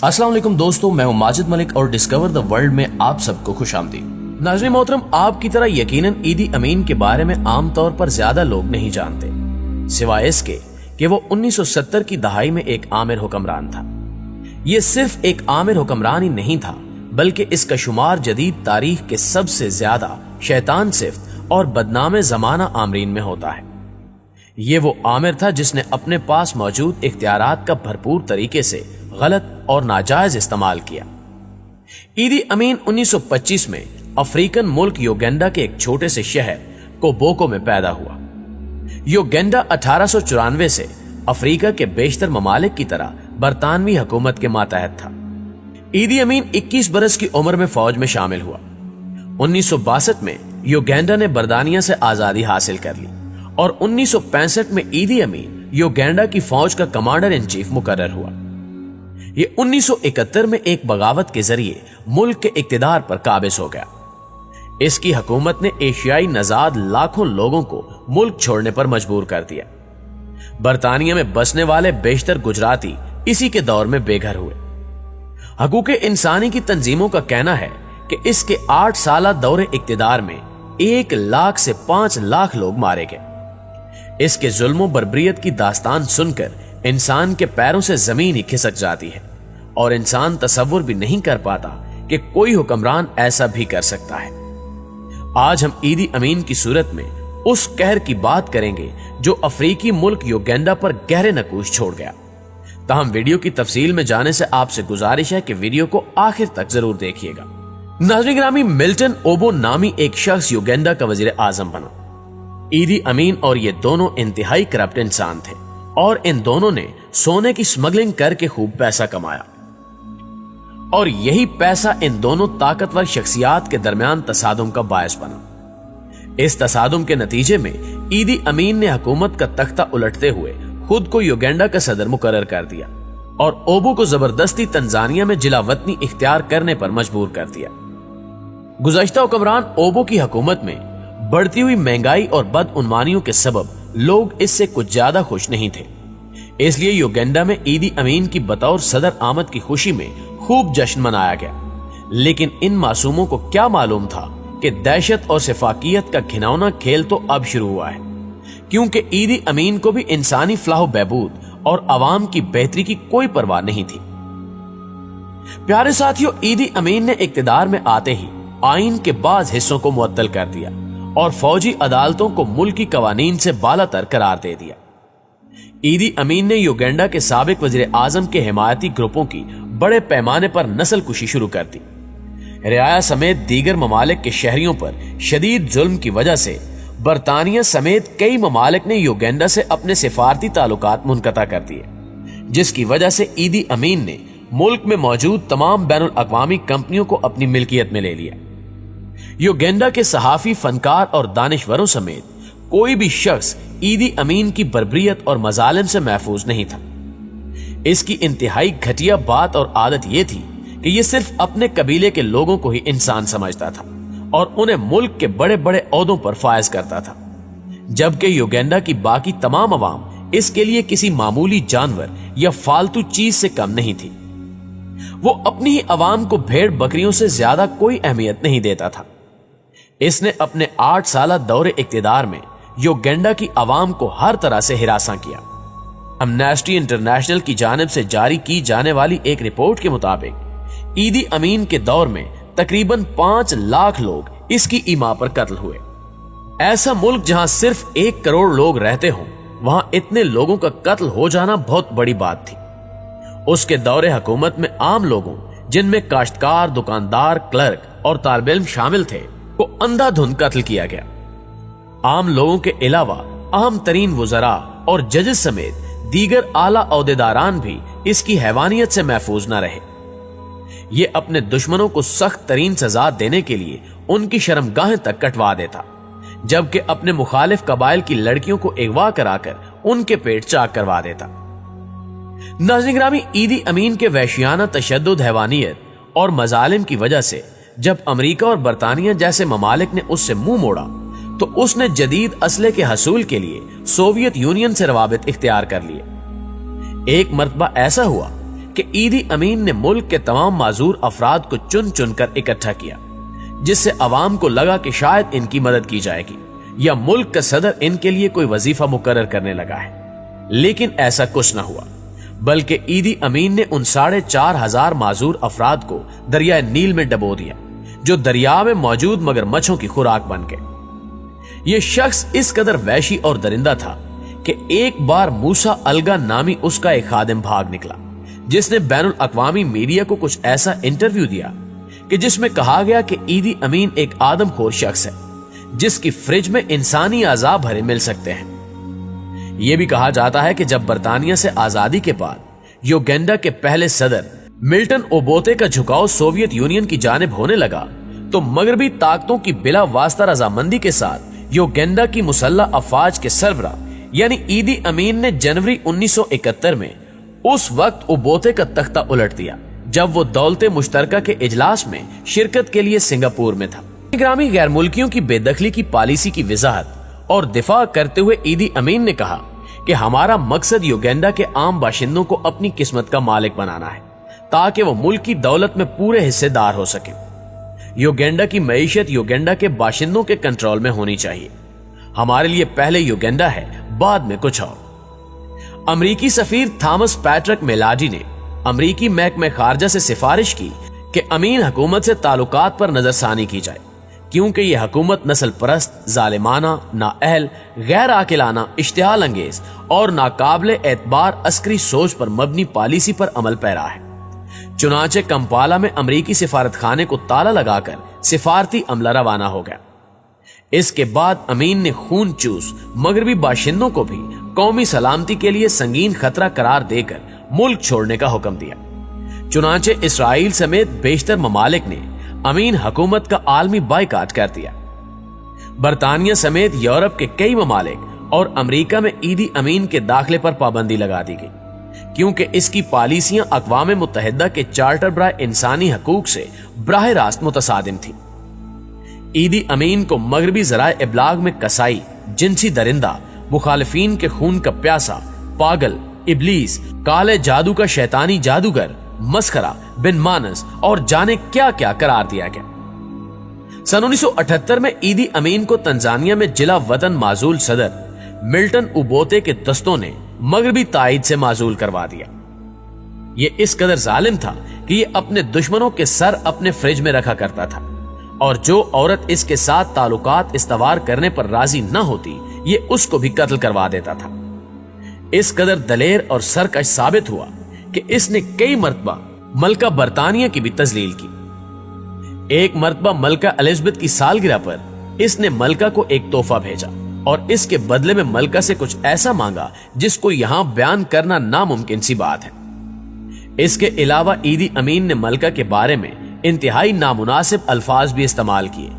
अस्सलाम वालेकुम दोस्तों, मैं हूं माजिद मलिक और डिस्कवर द वर्ल्ड में आप सबको खुश आमदीद। नाज़रीन मोहतरम, आपकी तरह यकीनन ईदी अमीन के बारे में आमतौर पर ज्यादा लोग नहीं जानते, सिवाय इसके कि वो 1970 की दहाई में एक आमिर हुक्मरान था। ये सिर्फ एक आमिर हुक्मरान ही नहीं था, बल्कि इसका शुमार जदीद तारीख के सबसे ज्यादा शैतान सिफ्त और बदनाम जमाना आमरीन में होता है। ये वो आमिर था जिसने अपने पास मौजूद इख्तियारात का भरपूर तरीके से गलत और नाजायज इस्तेमाल किया। ईदी अमीन 1925 में अफ्रीकन मुल्क युगांडा के एक छोटे से शहर कोबोको में पैदा हुआ। युगांडा 1894 से अफ्रीका के बेशतर ममालिक की तरह बरतानवी हुकूमत के मातहत था। ईदी अमीन 21 बरस की उम्र में फौज में शामिल हुआ। 1962 में युगांडा ने बरतानिया से आजादी हासिल कर ली और 1965 में ईदी अमीन युगांडा की फौज का कमांडर इन चीफ मुकर्रर हुआ। ये 1971 में एक बगावत के जरिए मुल्क के इक्तिदार पर काबिज हो गया। इसकी हुकूमत ने एशियाई नजाद लाखों लोगों को मुल्क छोड़ने पर मजबूर कर दिया। बरतानिया में बसने वाले बेशतर गुजराती इसी के दौर में बेघर हुए। हकूके इंसानी की तंजीमों का कहना है कि इसके 8 साला दौरे इक्तिदार में 1 लाख से 5 लाख लोग मारे गए। इसके जुल्मों बर्बरियत की दास्तान सुनकर इंसान के पैरों से जमीन ही खिसक जाती है और इंसान तसव्वुर भी नहीं कर पाता कि कोई हुक्मरान ऐसा भी कर सकता है। आज हम ईदी अमीन की सूरत में उस कहर की बात करेंगे जो अफ्रीकी मुल्क युगांडा पर गहरे नकूश छोड़ गया। ताहम वीडियो की तफसील में जाने से आपसे गुजारिश है कि वीडियो को आखिर तक जरूर देखिएगा। नाज़रीन ग्रामी, मिल्टन ओबो नामी एक शख्स युगांडा का वजीर आजम बना। ईदी अमीन और ये दोनों इंतहाई करप्ट इंसान थे और इन दोनों ने सोने की स्मगलिंग करके खूब पैसा कमाया और यही पैसा इन दोनों ताकतवर शख्सियात के दरमियान तसादुम का बायस बना। इस तसादुम के नतीजे में ईदी अमीन ने हुकूमत का तख्ता उलटते हुए खुद को युगांडा का सदर मुकर्रर कर दिया और ओबो को जबरदस्ती तंजानिया में जिलावतनी इख्तियार करने पर मजबूर कर दिया। गुज़श्ता हुक्मरान ओबो की हुकूमत में बढ़ती हुई महंगाई और बदउनवानियों के सबब लोग इससे कुछ ज्यादा खुश नहीं थे। इसलिए युगांडा में ईदी अमीन की बतौर सदर आमद की खुशी में खूब जश्न मनाया गया। लेकिन इन मासूमों को क्या मालूम था कि दहशत और सिफाकियत का घिनौना खेल तो अब शुरू हुआ है, क्योंकि ईदी अमीन को भी इंसानी फलाह बहबूद और अवाम की बेहतरी की कोई परवाह नहीं थी। प्यारे साथियों, ईदी अमीन ने इक्तिदार में आते ही आइन के बाज हिस्सों को मुअत्तल कर दिया और फौजी अदालतों को मुल्की कवानीन से बालातर करार दे दिया। ईदी अमीन ने युगांडा के साबिक वजीर आजम के हिमायती ग्रुपों की बड़े पैमाने पर नस्ल कुशी शुरू कर दी। रियाया समेत दीगर ममालिक के शहरियों पर शदीद जुल्म की वजह से बरतानिया समेत कई ममालिक ने युगांडा से अपने सिफारती ताल्लुकात मुनक़ता कर दिए, जिसकी वजह से ईदी अमीन ने मुल्क में मौजूद तमाम बैनुल अक़वामी कंपनियों को अपनी मिल्कियत में ले लिया। युगांडा के सहाफी, फनकार और दानिशवरों समेत कोई भी शख्स ईदी अमीन की बर्बरियत और मजालिम से महफूज नहीं था। इसकी इंतहाई घटिया बात और आदत यह थी कि यह सिर्फ अपने कबीले के लोगों को ही इंसान समझता था और उन्हें मुल्क के बड़े बड़े ओहदों पर फायज करता था, जबकि युगांडा की बाकी तमाम अवाम इसके लिए किसी मामूली जानवर या फालतू चीज से कम नहीं थी। वो अपनी ही अवाम को भेड़ बकरियों से ज्यादा कोई अहमियत नहीं देता था। इसने अपने 8 साला दौरे इक्तिदार में युगांडा की आवाम को हर तरह से हिरासा किया। एमनेस्टी इंटरनेशनल की जानिब से जारी की जाने वाली एक रिपोर्ट के मुताबिक ईदी अमीन के दौर में तकरीबन 5 लाख लोग इसकी ईमा पर कत्ल हुए। ऐसा मुल्क जहां सिर्फ 1 करोड़ लोग रहते हों, वहां इतने लोगों का कत्ल हो जाना बहुत बड़ी बात थी। उसके दौरे हुकूमत में आम लोगों, जिनमें काश्तकार, दुकानदार, क्लर्क और तालिब इल्म शामिल थे, को अंधाधुंध कत्ल किया गया। आम लोगों के अलावा अहम तरीन वज़रा और जजेस समेत दीगर आला ओहदेदारान भी इसकी हैवानियत से महफूज न रहे। ये अपने दुश्मनों को सख्त तरीन सजा देने के लिए उनकी शर्मगाहें तक कटवा देता, जबकि अपने मुखालिफ कबाइल की लड़कियों को अगवा कराकर उनके पेट चाक करवा देता। नाज़रीन ग्रामी, ईदी अमीन के वहशियाना तशद्दुद, हैवानियत और मजालिम की वजह से जब अमेरिका और बरतानिया जैसे ममालिक ने उससे मुंह मोड़ा तो उसने जदीद असले के हसूल के लिए सोवियत यूनियन से रवाबित इख्तियार कर लिए। एक मर्तबा ऐसा हुआ کہ ایدی امین نے ملک کے تمام معذور افراد کو چن چن کر اکٹھا کیا، جس سے عوام کو لگا کہ شاید ان کی مدد کی جائے گی یا ملک کا صدر ان کے لیے کوئی وظیفہ مقرر کرنے لگا ہے۔ لیکن ایسا کچھ نہ ہوا، بلکہ ایدی امین نے ان 4,500 معذور افراد کو دریائے نیل میں ڈبو دیا، جو دریا میں موجود مگرمچھوں کی خوراک بن گئے۔ یہ شخص اس قدر وحشی اور درندہ تھا کہ ایک بار موسیٰ الگا نامی اس کا ایک خادم بھاگ نکلا، جس نے بین الاقوامی میڈیا کو کچھ ایسا انٹرویو دیا کہ جس میں کہا گیا کہ ایدی امین ایک آدم خور شخص ہے جس کی فریج میں انسانی اعضاء بھرے مل سکتے ہیں۔ یہ بھی کہا جاتا ہے کہ جب برطانیہ سے آزادی کے بعد یوگینڈا کے پہلے صدر ملٹن اوبوتے کا جھکاؤ سوویت یونین کی جانب ہونے لگا تو مغربی طاقتوں کی بلا واسطہ رضامندی کے ساتھ یوگینڈا کی مسلح افواج کے سربراہ یعنی ایدی امین نے جنوری 1971 میں اس وقت اوبوتے کا تختہ الٹ دیا جب وہ دولت مشترکہ کے اجلاس میں شرکت کے لیے سنگاپور میں تھا۔ گرامی غیر ملکیوں کی بے دخلی کی پالیسی کی وضاحت اور دفاع کرتے ہوئے ایدی امین نے کہا کہ ہمارا مقصد یوگینڈا کے عام باشندوں کو اپنی قسمت کا مالک بنانا ہے تاکہ وہ ملک کی دولت میں پورے حصے دار ہو سکیں۔ یوگینڈا کی معیشت یوگینڈا کے باشندوں کے کنٹرول میں ہونی چاہیے۔ ہمارے لیے پہلے یوگینڈا ہے، بعد میں کچھ اور۔ امریکی سفیر تھامس پیٹرک میلاڈی نے امریکی محکمہ خارجہ سے سفارش کی کہ امین حکومت سے تعلقات پر نظر ثانی کی جائے، کیونکہ یہ حکومت نسل پرست، ظالمانہ، نااہل، غیر عاقلانہ، اشتعال انگیز اور ناقابل اعتبار عسکری سوچ پر مبنی پالیسی پر عمل پیرا ہے۔ چنانچہ کمپالا میں امریکی سفارت خانے کو تالا لگا کر سفارتی عملہ روانہ ہو گیا۔ اس کے بعد امین نے خون چوس مغربی باشندوں کو بھی قومی سلامتی کے لیے سنگین خطرہ قرار دے کر ملک چھوڑنے کا حکم دیا۔ چنانچہ اسرائیل سمیت بیشتر ممالک نے امین حکومت کا عالمی بائیکاٹ کر دیا۔ برطانیہ سمیت یورپ کے کئی ممالک اور امریکہ میں ایدی امین کے داخلے پر پابندی لگا دی گئی، کیونکہ اس کی پالیسیاں اقوام متحدہ کے چارٹر برائے انسانی حقوق سے براہ راست متصادم تھیں۔ ایدی امین کو مغربی ذرائع ابلاغ میں کسائی، جنسی درندہ، مخالفین کے خون کا پیاسا، پاگل، ابلیس، کالے جادو کا شیطانی جادوگر، مسخرہ، بن مانس اور جانے کیا کیا قرار دیا گیا۔ سن 1978 میں ایدی امین کو تنزانیہ میں جلا وطن معزول صدر ملٹن اوبوتے کے دستوں نے مغربی تائید سے معزول کروا دیا۔ یہ اس قدر ظالم تھا کہ یہ اپنے دشمنوں کے سر اپنے فریج میں رکھا کرتا تھا، اور جو عورت اس کے ساتھ تعلقات استوار کرنے پر راضی نہ ہوتی یہ اس کو بھی قتل کروا دیتا تھا۔ اس قدر دلیر اور سرکش ثابت ہوا کہ اس نے کئی مرتبہ ملکہ برطانیہ کی بھی تذلیل کی۔ ایک مرتبہ ملکہ الزبتھ کی سالگرہ پر اس نے ملکہ کو ایک تحفہ بھیجا اور اس کے بدلے میں ملکہ سے کچھ ایسا مانگا جس کو یہاں بیان کرنا ناممکن سی بات ہے۔ اس کے علاوہ ایدی امین نے ملکہ کے بارے میں انتہائی نامناسب الفاظ بھی استعمال کیے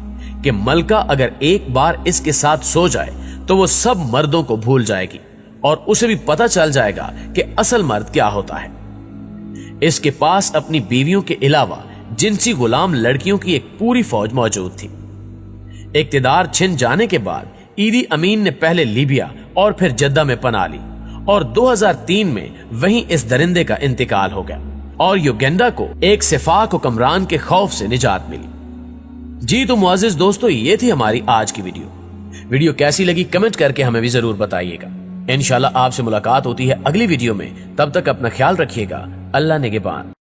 کہ ملکہ اگر ایک بار اس کے ساتھ سو جائے تو وہ سب مردوں کو بھول جائے گی اور اسے بھی پتہ چل جائے گا کہ اصل مرد کیا ہوتا ہے۔ اس کے پاس اپنی بیویوں کے علاوہ جنسی غلام لڑکیوں کی ایک پوری فوج موجود تھی۔ اقتدار چھن جانے کے بعد ایدی امین نے پہلے لیبیا اور پھر جدہ میں پناہ لی اور 2003 میں وہیں اس درندے کا انتقال ہو گیا اور یوگینڈا کو ایک سفاک حکمران کے خوف سے نجات ملی۔ جی تو معزز دوستو، یہ تھی ہماری آج کی ویڈیو کیسی لگی کمنٹ کر کے ہمیں بھی ضرور بتائیے گا۔ انشاءاللہ آپ سے ملاقات ہوتی ہے اگلی ویڈیو میں، تب تک اپنا خیال رکھیے گا۔ اللہ نگہبان۔